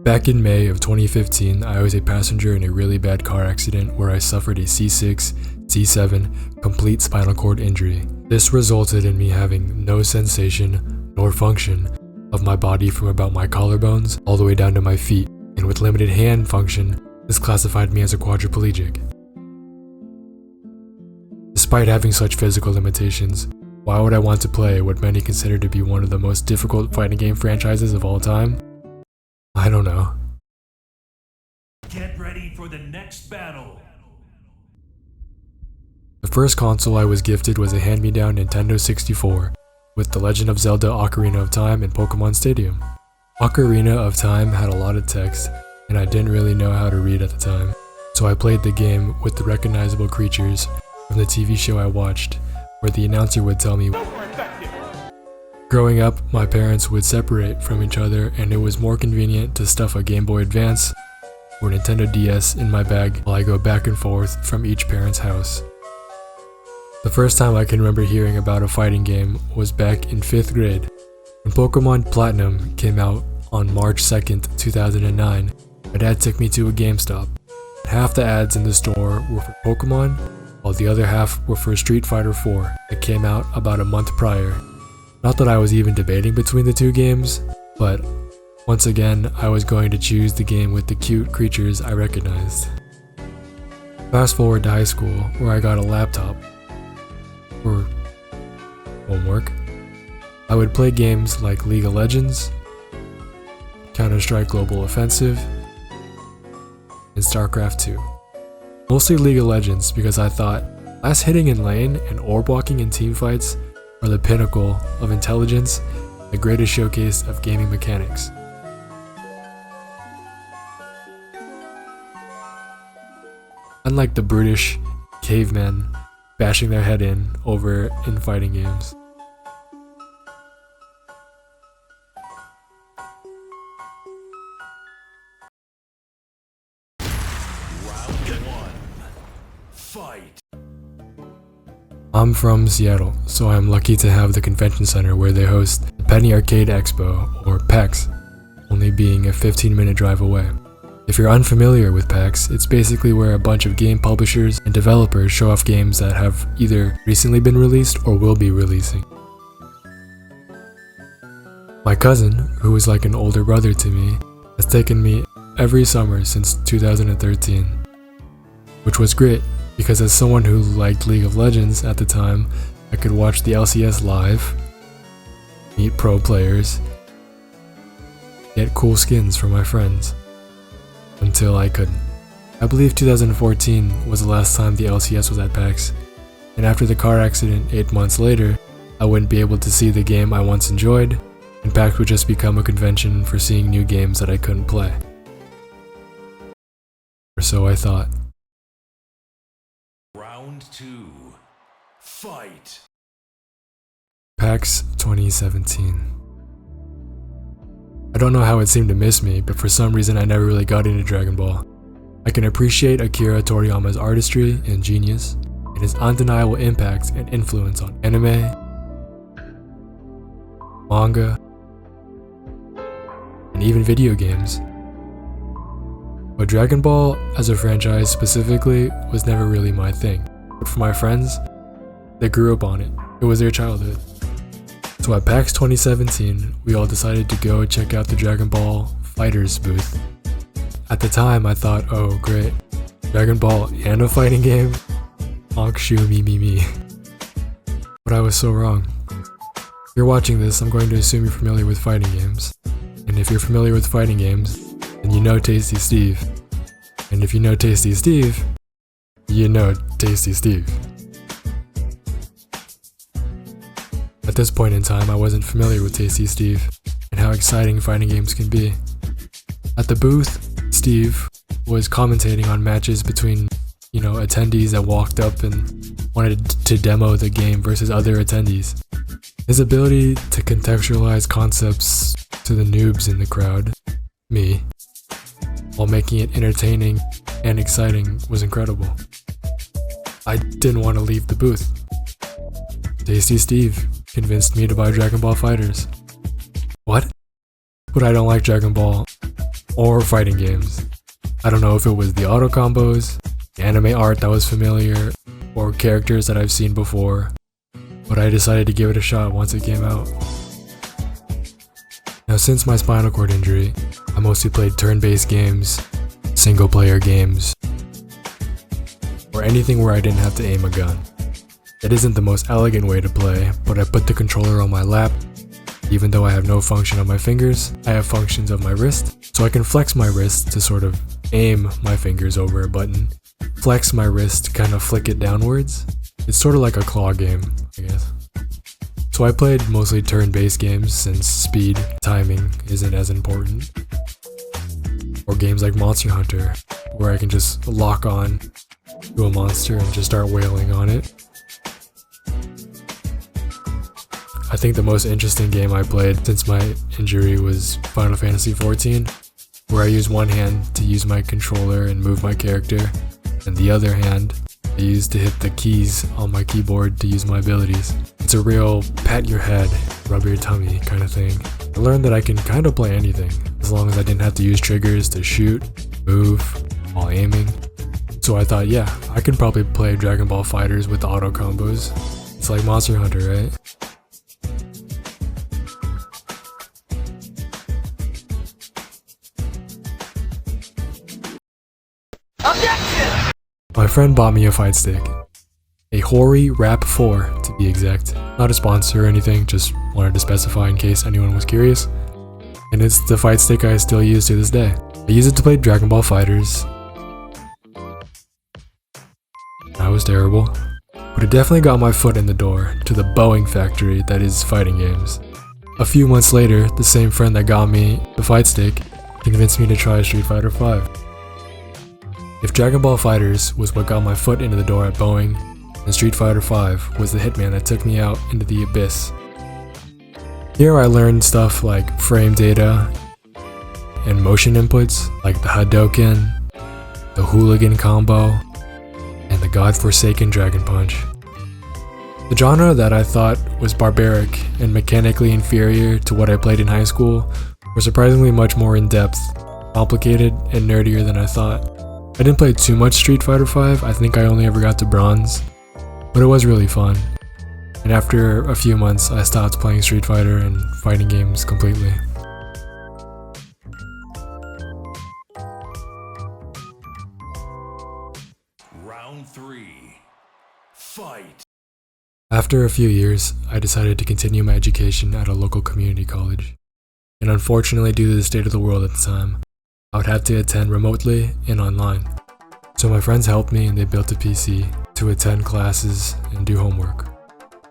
Back in May of 2015, I was a passenger in a really bad car accident where I suffered a C6, C7 complete spinal cord injury. This resulted in me having no sensation nor function of my body from about my collarbones all the way down to my feet, and with limited hand function, this classified me as a quadriplegic. Despite having such physical limitations, why would I want to play what many consider to be one of the most difficult fighting game franchises of all time? I don't know. Get ready for the next battle. The first console I was gifted was a hand-me-down Nintendo 64 with The Legend of Zelda Ocarina of Time and Pokemon Stadium. Ocarina of Time had a lot of text, and I didn't really know how to read at the time, so I played the game with the recognizable creatures from the TV show I watched, where the announcer would tell me. Growing up, my parents would separate from each other, and it was more convenient to stuff a Game Boy Advance or Nintendo DS in my bag while I go back and forth from each parent's house. The first time I can remember hearing about a fighting game was back in 5th grade, when Pokemon Platinum came out on March 2nd, 2009. My dad took me to a GameStop. Half the ads in the store were for Pokemon, while the other half were for Street Fighter 4 that came out about a month prior. Not that I was even debating between the two games, but once again I was going to choose the game with the cute creatures I recognized. Fast forward to high school, where I got a laptop for homework. I would play games like League of Legends, Counter-Strike Global Offensive, and StarCraft 2. Mostly League of Legends because I thought last hitting in lane and orb walking in teamfights are the pinnacle of intelligence, the greatest showcase of gaming mechanics. Unlike the brutish cavemen bashing their head in over in fighting games. Round 1. Fight. I'm from Seattle, so I'm lucky to have the convention center where they host the Penny Arcade Expo, or PAX, only being a 15-minute drive away. If you're unfamiliar with PAX, it's basically where a bunch of game publishers and developers show off games that have either recently been released or will be releasing. My cousin, who is like an older brother to me, has taken me every summer since 2013, which was great because as someone who liked League of Legends at the time, I could watch the LCS live, meet pro players, get cool skins for my friends. Until I couldn't. I believe 2014 was the last time the LCS was at PAX, and after the car accident 8 months later, I wouldn't be able to see the game I once enjoyed, and PAX would just become a convention for seeing new games that I couldn't play. Or so I thought. Round 2. Fight. PAX 2017. I don't know how it seemed to miss me, but for some reason I never really got into Dragon Ball. I can appreciate Akira Toriyama's artistry and genius, and his undeniable impact and influence on anime, manga, and even video games. But Dragon Ball as a franchise specifically was never really my thing. But for my friends, they grew up on it. It was their childhood. So at PAX 2017, we all decided to go check out the Dragon Ball FighterZ booth. At the time, I thought, oh great, Dragon Ball and a fighting game? Honk shoe me. But I was so wrong. If you're watching this, I'm going to assume you're familiar with fighting games. And if you're familiar with fighting games, then you know tastysteve. And if you know tastysteve, you know tastysteve. At this point in time, I wasn't familiar with tastysteve and how exciting fighting games can be. At the booth, Steve was commentating on matches between, attendees that walked up and wanted to demo the game versus other attendees. His ability to contextualize concepts to the noobs in the crowd, me, while making it entertaining and exciting was incredible. I didn't want to leave the booth. tastysteve convinced me to buy Dragon Ball FighterZ. What? But I don't like Dragon Ball. or fighting games. I don't know if it was the auto combos, the anime art that was familiar, or characters that I've seen before, but I decided to give it a shot once it came out. Now, since my spinal cord injury, I mostly played turn-based games, single-player games, or anything where I didn't have to aim a gun. It isn't the most elegant way to play, but I put the controller on my lap. Even though I have no function on my fingers, I have functions of my wrist, so I can flex my wrist to sort of aim my fingers over a button, flex my wrist to kind of flick it downwards. It's sort of like a claw game, I guess. So I played mostly turn-based games since speed, timing isn't as important. Or games like Monster Hunter, where I can just lock on to a monster and just start wailing on it. I think the most interesting game I played since my injury was Final Fantasy XIV, where I use one hand to use my controller and move my character, and the other hand I use to hit the keys on my keyboard to use my abilities. It's a real pat your head, rub your tummy kind of thing. I learned that I can kind of play anything, as long as I didn't have to use triggers to shoot, move, while aiming. So I thought, yeah, I could probably play Dragon Ball FighterZ with auto combos. It's like Monster Hunter, right? My friend bought me a fight stick. A Hori Rap 4 to be exact. Not a sponsor or anything, just wanted to specify in case anyone was curious. And it's the fight stick I still use to this day. I use it to play Dragon Ball FighterZ. That was terrible. But it definitely got my foot in the door to the Boeing factory that is fighting games. A few months later, the same friend that got me the fight stick convinced me to try Street Fighter V. If Dragon Ball FighterZ was what got my foot into the door at Boeing, then Street Fighter V was the hitman that took me out into the abyss. Here I learned stuff like frame data and motion inputs like the Hadouken, the Hooligan combo, and the godforsaken Dragon Punch. The genre that I thought was barbaric and mechanically inferior to what I played in high school were surprisingly much more in-depth, complicated, and nerdier than I thought. I didn't play too much Street Fighter V, I think I only ever got to bronze, but it was really fun. And after a few months, I stopped playing Street Fighter and fighting games completely. Round 3. Fight. After a few years, I decided to continue my education at a local community college. And unfortunately, due to the state of the world at the time, I would have to attend remotely and online. So my friends helped me and they built a PC to attend classes and do homework.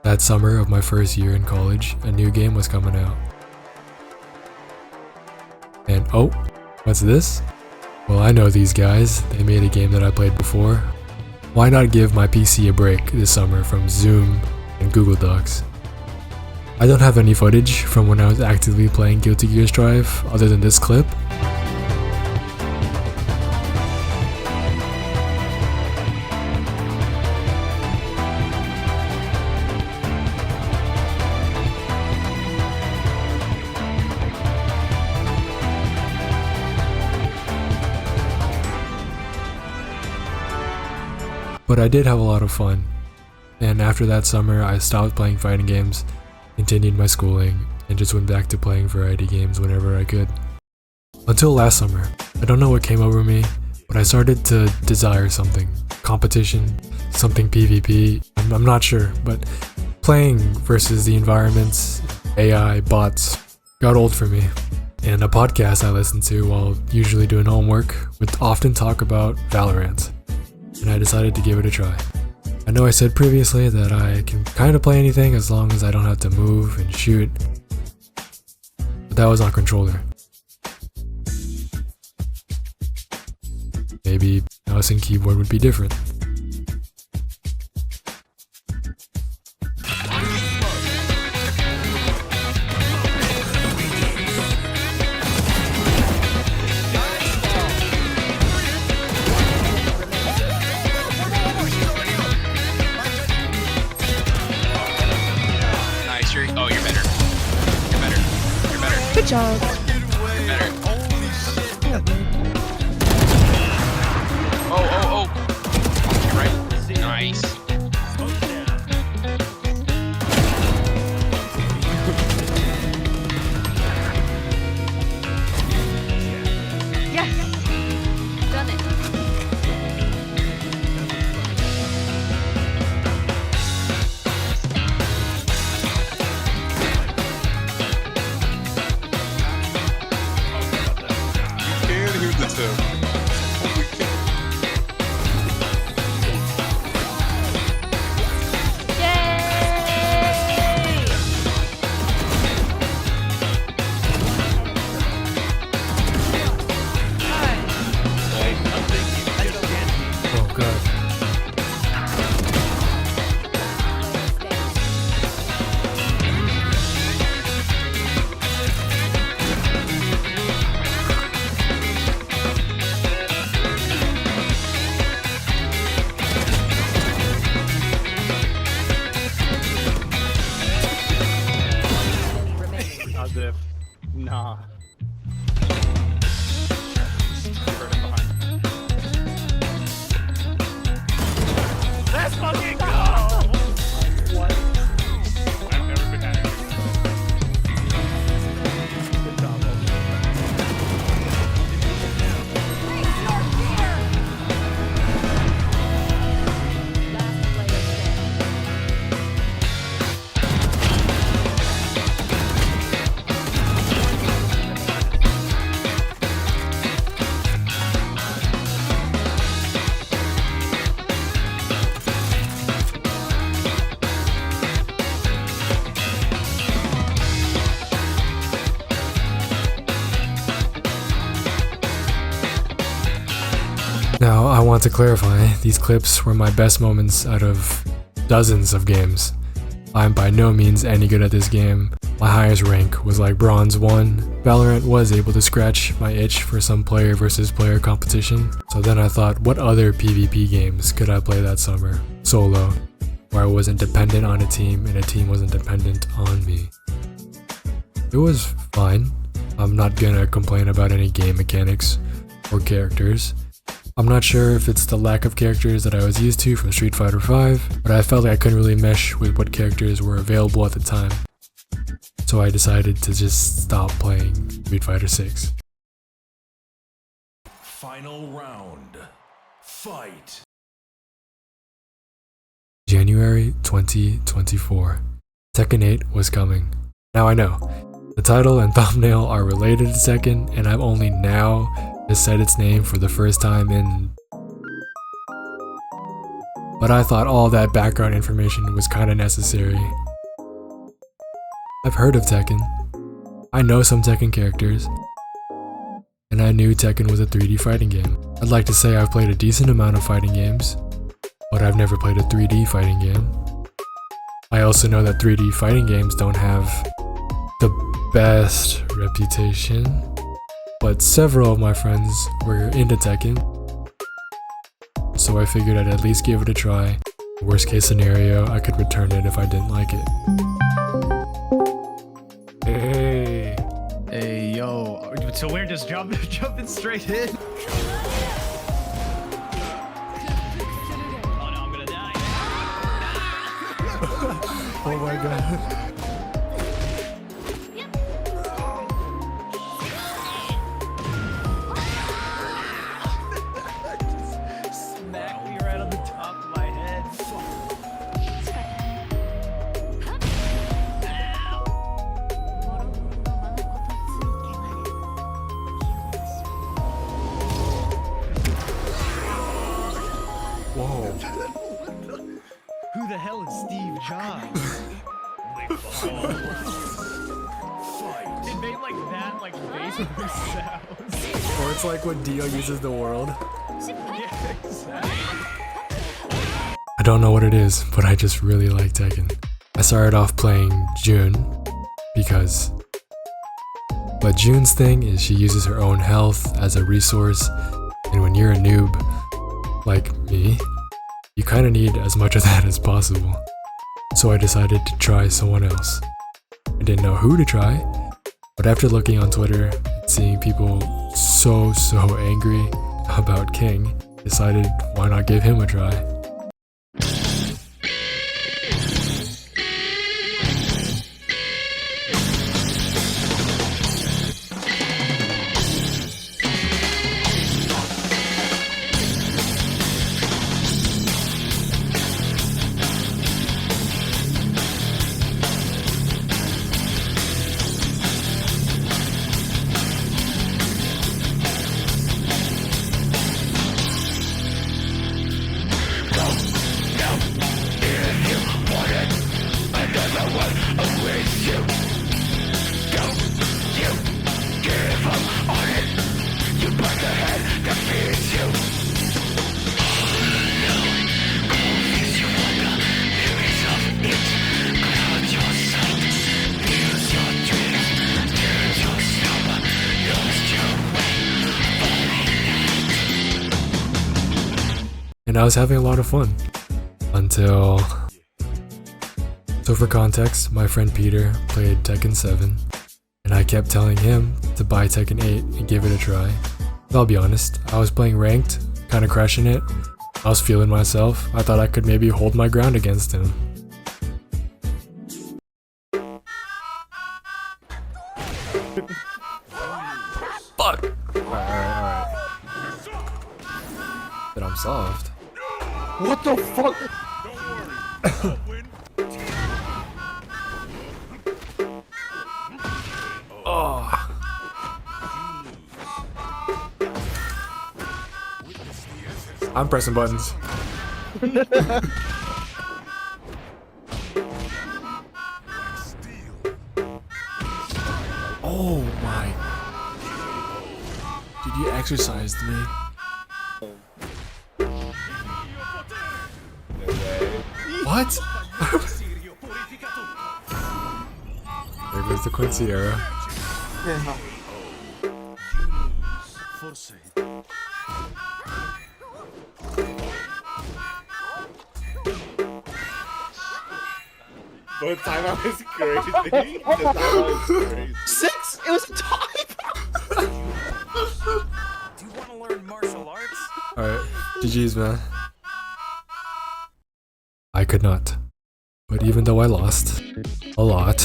That summer of my first year in college, a new game was coming out. And oh, what's this? Well, I know these guys. They made a game that I played before. Why not give my PC a break this summer from Zoom and Google Docs? I don't have any footage from when I was actively playing Guilty Gear Strive other than this clip. But I did have a lot of fun, and after that summer I stopped playing fighting games, continued my schooling, and just went back to playing variety games whenever I could. Until last summer, I don't know what came over me, but I started to desire something. Competition, something PvP, I'm not sure, but playing versus the environments, AI, bots, got old for me. And a podcast I listened to while usually doing homework would often talk about Valorant. And I decided to give it a try. I know I said previously that I can kind of play anything as long as I don't have to move and shoot, but that was on controller. Maybe mouse and keyboard would be different. Oh, you're better. You're better. You're better. Good job. You're better. Now, I want to clarify, these clips were my best moments out of dozens of games. I'm by no means any good at this game. My highest rank was like bronze 1. Valorant was able to scratch my itch for some player versus player competition, so then I thought, what other PvP games could I play that summer? Solo, where I wasn't dependent on a team and a team wasn't dependent on me. It was fine. I'm not gonna complain about any game mechanics or characters. I'm not sure if it's the lack of characters that I was used to from Street Fighter V, but I felt like I couldn't really mesh with what characters were available at the time. So I decided to just stop playing Street Fighter 6. Final round. Fight. January 2024. Tekken 8 was coming. Now I know, the title and thumbnail are related to Tekken, and I've only now just said its name for the first time in... But I thought all that background information was kinda necessary. I've heard of Tekken. I know some Tekken characters. And I knew Tekken was a 3D fighting game. I'd like to say I've played a decent amount of fighting games, but I've never played a 3D fighting game. I also know that 3D fighting games don't have the best reputation, but several of my friends were into Tekken, so I figured I'd at least give it a try. Worst case scenario, I could return it if I didn't like it. Hey. Hey, yo. So we're just jumping straight in? Oh no, I'm gonna die. Oh my god. Smack me right on the top of my head. Whoa. Who the hell is Steve Jobs? It made like that, like Facebook sounds. Or it's like when Dio uses the world. Yeah, exactly. I don't know what it is, but I just really like Tekken. I started off playing June because... But June's thing is she uses her own health as a resource, and when you're a noob, like me, you kinda need as much of that as possible. So I decided to try someone else. I didn't know who to try, but after looking on Twitter and seeing people so angry about King, decided why not give him a try. And I was having a lot of fun until... So for context, my friend Peter played Tekken 7 and I kept telling him to buy Tekken 8 and give it a try. But I'll be honest, I was playing ranked, kinda crushing it. I was feeling myself. I thought I could maybe hold my ground against him. Fuck! Alright. But I'm soft. What the fuck? Oh. I'm pressing buttons. Oh my. Dude, you exercised me. What? There goes the Quincy era. But timeout is crazy. The timeout is crazy. 6? It was a tie. Do you want to learn martial arts? Alright, GG's, man. I could not. But even though I lost a lot,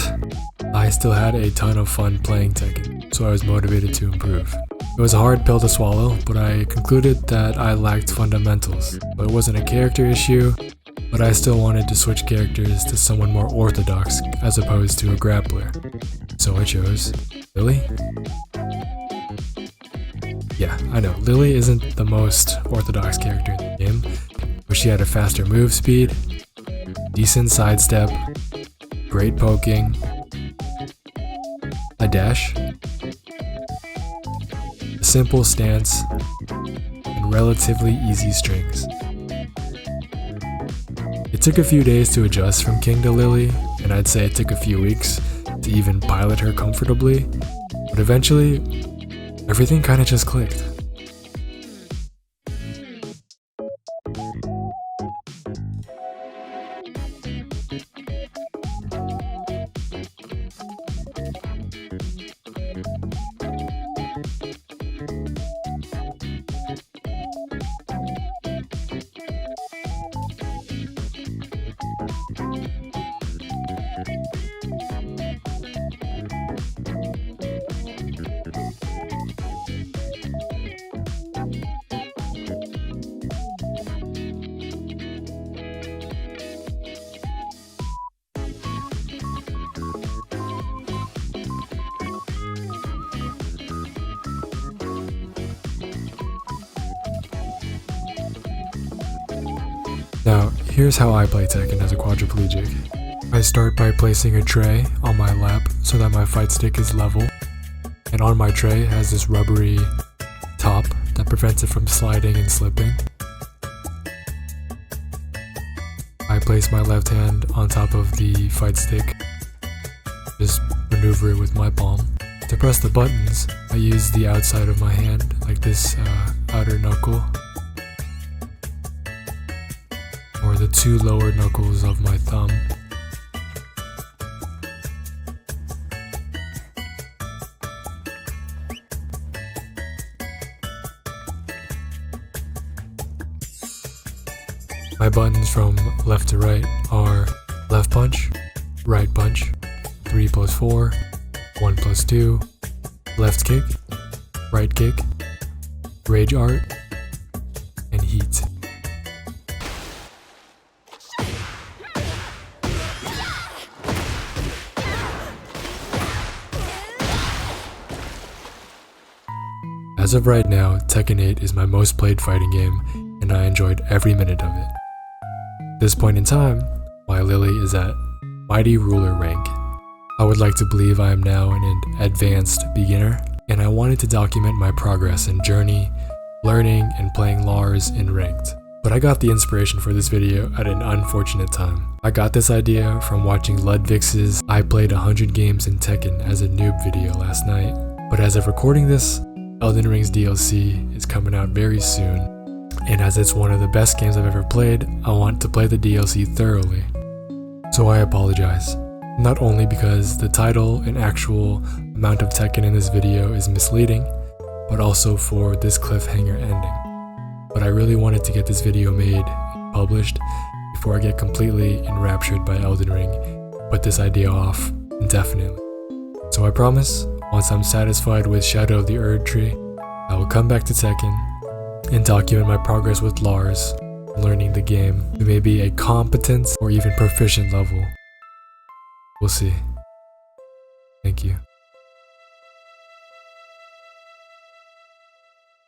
I still had a ton of fun playing Tekken, so I was motivated to improve. It was a hard pill to swallow, but I concluded that I lacked fundamentals. But it wasn't a character issue, but I still wanted to switch characters to someone more orthodox as opposed to a grappler. So I chose Lily. Yeah, I know, Lily isn't the most orthodox character in the game, but she had a faster move speed, decent sidestep, great poking, a dash, a simple stance, and relatively easy strings. It took a few days to adjust from King to Lily, and I'd say it took a few weeks to even pilot her comfortably, but eventually, everything kinda just clicked. Now, here's how I play Tekken as a quadriplegic. I start by placing a tray on my lap so that my fight stick is level, and on my tray has this rubbery top that prevents it from sliding and slipping. I place my left hand on top of the fight stick, just maneuver it with my palm. To press the buttons, I use the outside of my hand, like this outer knuckle, or the two lower knuckles of my thumb. My buttons from left to right are left punch, right punch, 3 plus 4, 1 plus 2, left kick, right kick, rage art, and heat. As of right now, Tekken 8 is my most played fighting game, and I enjoyed every minute of it. At this point in time, my Lily is at Mighty Ruler rank. I would like to believe I am now an advanced beginner, and I wanted to document my progress and journey, learning and playing Lars in ranked. But I got the inspiration for this video at an unfortunate time. I got this idea from watching Ludvix's I played 100 games in Tekken as a noob video last night. But as of recording this, Elden Ring's DLC is coming out very soon, and as it's one of the best games I've ever played, I want to play the DLC thoroughly. So I apologize. Not only because the title and actual amount of Tekken in this video is misleading, but also for this cliffhanger ending. But I really wanted to get this video made and published before I get completely enraptured by Elden Ring, put this idea off indefinitely. So I promise, once I'm satisfied with Shadow of the Erd Tree, I will come back to Tekken and document my progress with Lars, learning the game to maybe a competent or even proficient level. We'll see. Thank you.